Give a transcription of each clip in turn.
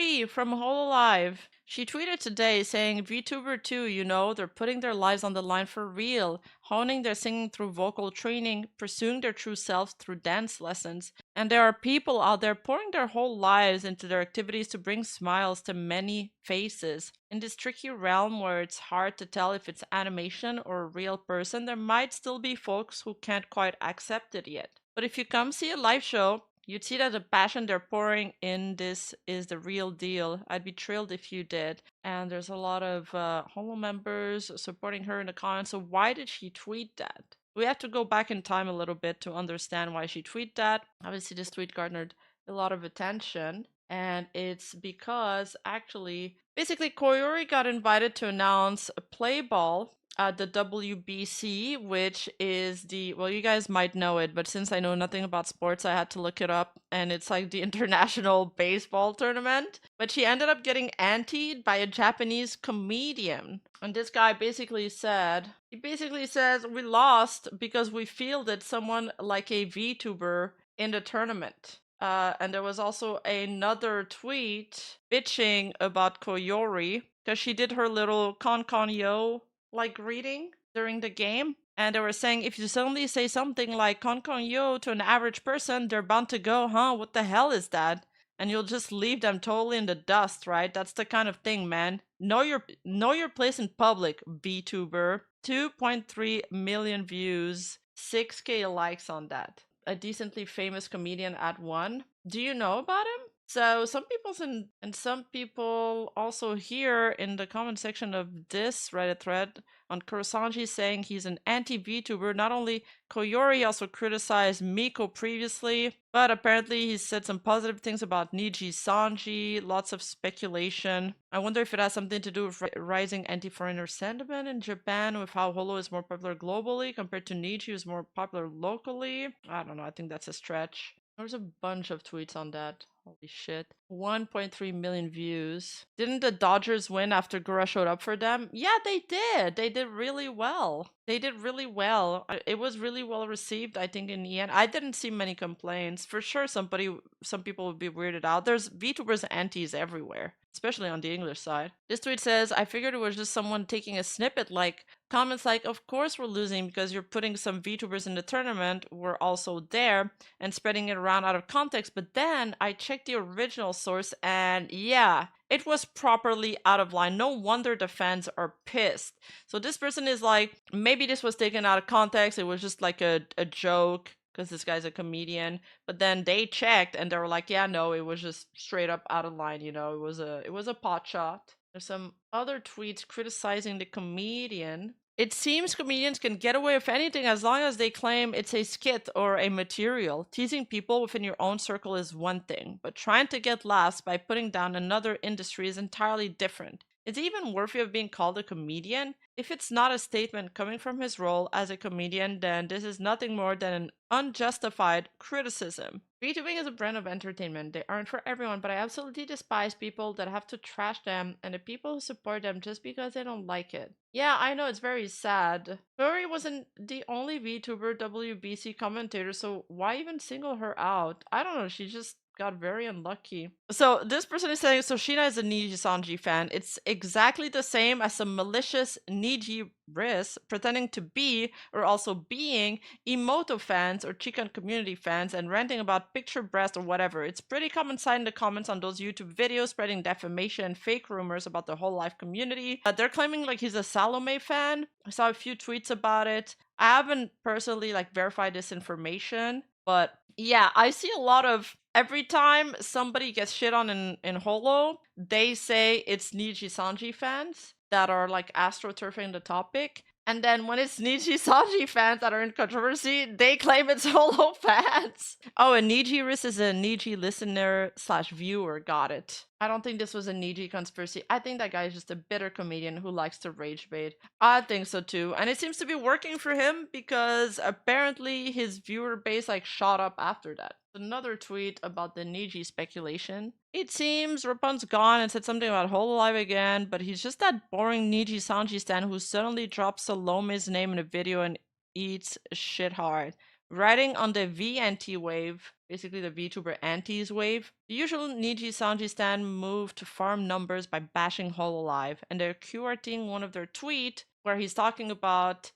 Koyori from Hololive. She tweeted today saying, VTuber too, you know, they're putting their lives on the line for real, honing their singing through vocal training, pursuing their true selves through dance lessons. And there are people out there pouring their whole lives into their activities to bring smiles to many faces. In this tricky realm where it's hard to tell if it's animation or a real person, there might still be folks who can't quite accept it yet. But if you come see a live show, you'd see that the passion they're pouring in this is the real deal. I'd be thrilled if you did. And there's a lot of Holo members supporting her in the comments. So why did she tweet that? We have to go back in time a little bit to understand why she tweeted that. Obviously, this tweet garnered a lot of attention. And it's because actually, basically, Koyori got invited to announce a play ball at the WBC, which is the, well, you guys might know it, but since I know nothing about sports, I had to look it up, and it's like the international baseball tournament. But she ended up getting antied by a Japanese comedian. And this guy basically said, he basically says, we lost because we fielded someone like a VTuber in the tournament. And there was also another tweet bitching about Koyori because she did her little con yo like greeting during the game. And they were saying if you suddenly say something like con yo to an average person, they're bound to go, huh? What the hell is that? And you'll just leave them totally in the dust, right? That's the kind of thing, man. Know your place in public, VTuber. 2.3 million views, 6K likes on that. A decently famous comedian at one. Do you know about him? So some people and some people also here in the comment section of this Reddit thread on Kurosanji saying he's an anti-VTuber. Not only Koyori also criticized Miko previously, but apparently he said some positive things about Nijisanji, lots of speculation. I wonder if it has something to do with rising anti-foreigner sentiment in Japan, with how Holo is more popular globally compared to Niji, who's more popular locally. I don't know, I think that's a stretch. There's a bunch of tweets on that. Holy shit. 1.3 million views. Didn't the Dodgers win after Gura showed up for them? Yeah, they did. They did really well. They did really well. It was really well received, I think, in the end. I didn't see many complaints. For sure, some people would be weirded out. There's VTubers antis everywhere, especially on the English side. This tweet says, I figured it was just someone taking a snippet, like comments like, of course we're losing because you're putting some VTubers in the tournament. We're also there, and spreading it around out of context. But then I checked the original source and yeah, it was properly out of line. No wonder the fans are pissed. So this person is like, maybe this was taken out of context. It was just like a joke because this guy's a comedian. But then they checked and they were like, yeah, no, it was just straight up out of line. You know, it was a pot shot. There's some other tweets criticizing the comedian. It seems comedians can get away with anything as long as they claim it's a skit or a material. Teasing people within your own circle is one thing, but trying to get laughs by putting down another industry is entirely different. Is he even worthy of being called a comedian? If it's not a statement coming from his role as a comedian, then this is nothing more than an unjustified criticism. VTubing is a brand of entertainment. They aren't for everyone, but I absolutely despise people that have to trash them and the people who support them just because they don't like it. Yeah, I know, it's very sad. Furry wasn't the only VTuber WBC commentator, so why even single her out? I don't know, she just got very unlucky. So this person is saying, so Sheena is a Nijisanji fan. It's exactly the same as some malicious Niji Riz pretending to be or also being Emoto fans or Chikan community fans and ranting about picture breast or whatever. It's pretty common sight in the comments on those YouTube videos spreading defamation and fake rumors about the Hololive community. They're claiming like he's a Salome fan. I saw a few tweets about it. I haven't personally like verified this information, but yeah, I see a lot of every time somebody gets shit on in Holo, they say it's Nijisanji fans that are like astroturfing the topic. And then when it's Nijisanji fans that are in controversy, they claim it's Holo fans. Oh, and Niji Riz is a Niji listener / viewer. Got it. I don't think this was a Niji conspiracy. I think that guy is just a bitter comedian who likes to rage bait. I think so too. And it seems to be working for him because apparently his viewer base like shot up after that. Another tweet about the Niji speculation. It seems Rapun's gone and said something about Hololive again, but he's just that boring Nijisanji stan who suddenly drops Salome's name in a video and eats shit hard. riding on the V-anti wave, basically the VTuber antis wave, the usual Nijisanji stand moved to farm numbers by bashing Hololive, and they're QRTing one of their tweet where he's talking about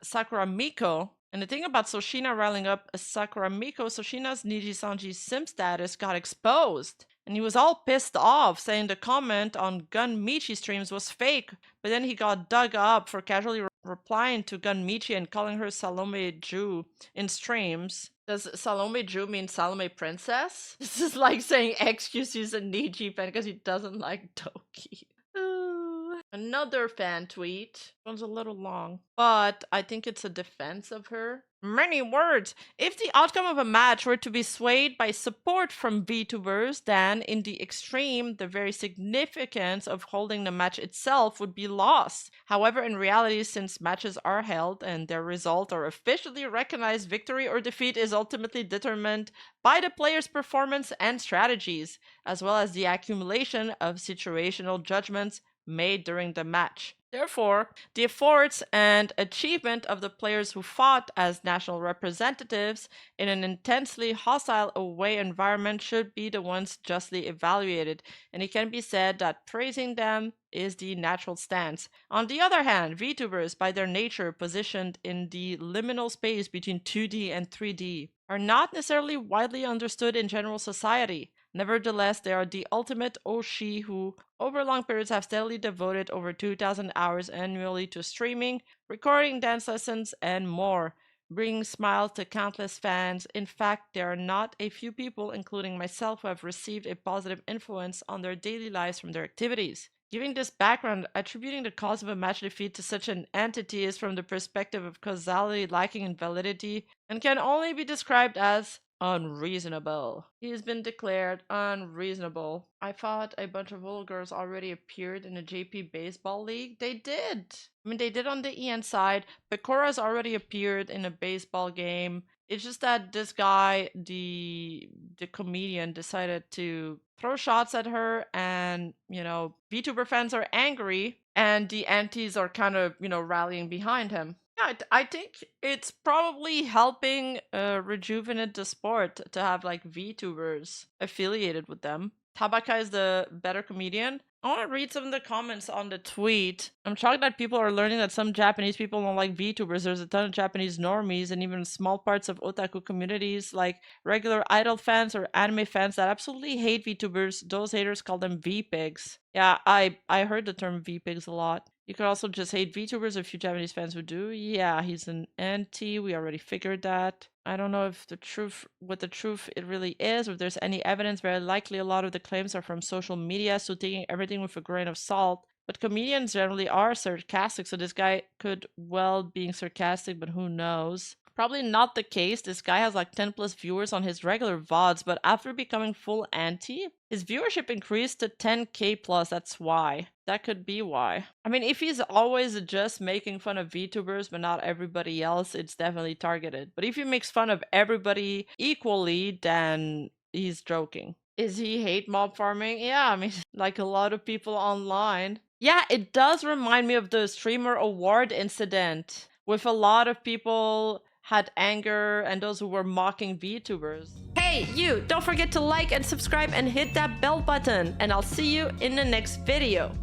Sakura Miko. And the thing about Soshina riling up Sakura Miko, Soshina's Nijisanji's sim status got exposed. And he was all pissed off, saying the comment on Gun Michi streams was fake, but then he got dug up for casually replying to Gun Michi and calling her Salome Ju in streams. Does Salome Ju mean Salome Princess? This is like saying excuses a Niji fan because he doesn't like Doki. Another fan tweet. One's a little long, but I think it's a defense of her. Many words. If the outcome of a match were to be swayed by support from VTubers, then in the extreme, the very significance of holding the match itself would be lost. However, in reality, since matches are held and their result or officially recognized victory or defeat is ultimately determined by the player's performance and strategies, as well as the accumulation of situational judgments made during the match. Therefore, the efforts and achievement of the players who fought as national representatives in an intensely hostile away environment should be the ones justly evaluated, and it can be said that praising them is the natural stance. On the other hand, VTubers, by their nature positioned in the liminal space between 2D and 3D, are not necessarily widely understood in general society. Nevertheless, they are the ultimate Oshi who, over long periods, have steadily devoted over 2,000 hours annually to streaming, recording dance lessons, and more, bringing smiles to countless fans. In fact, there are not a few people, including myself, who have received a positive influence on their daily lives from their activities. Giving this background, attributing the cause of a match defeat to such an entity is from the perspective of causality lacking in validity and can only be described as unreasonable. He has been declared unreasonable. I thought a bunch of little girls already appeared in the JP Baseball League. They did. I mean, they did on the EN side, but Cora's already appeared in a baseball game. It's just that this guy, the comedian, decided to throw shots at her, and, you know, VTuber fans are angry, and the antis are kind of, you know, rallying behind him. Yeah, I think it's probably helping rejuvenate the sport to have like VTubers affiliated with them. Tabaka is the better comedian. I want to read some of the comments on the tweet. I'm shocked that people are learning that some Japanese people don't like VTubers. There's a ton of Japanese normies and even small parts of otaku communities like regular idol fans or anime fans that absolutely hate VTubers. Those haters call them V-pigs. Yeah, I heard the term V-pigs a lot. You could also just hate VTubers, a few Japanese fans would do. Yeah, he's an anti. We already figured that. I don't know if what the truth it really is, or if there's any evidence. Very likely a lot of the claims are from social media, so taking everything with a grain of salt. But comedians generally are sarcastic, so this guy could well being sarcastic, but who knows? Probably not the case. This guy has like 10 plus viewers on his regular VODs, but after becoming full anti, his viewership increased to 10k plus. That's why. That could be why. I mean, if he's always just making fun of VTubers but not everybody else, it's definitely targeted. But if he makes fun of everybody equally, then he's joking. Is he hate mob farming? Yeah, I mean, like a lot of people online. Yeah, it does remind me of the streamer award incident with a lot of people had anger and those who were mocking VTubers. Hey, you! Don't forget to like and subscribe and hit that bell button, and I'll see you in the next video.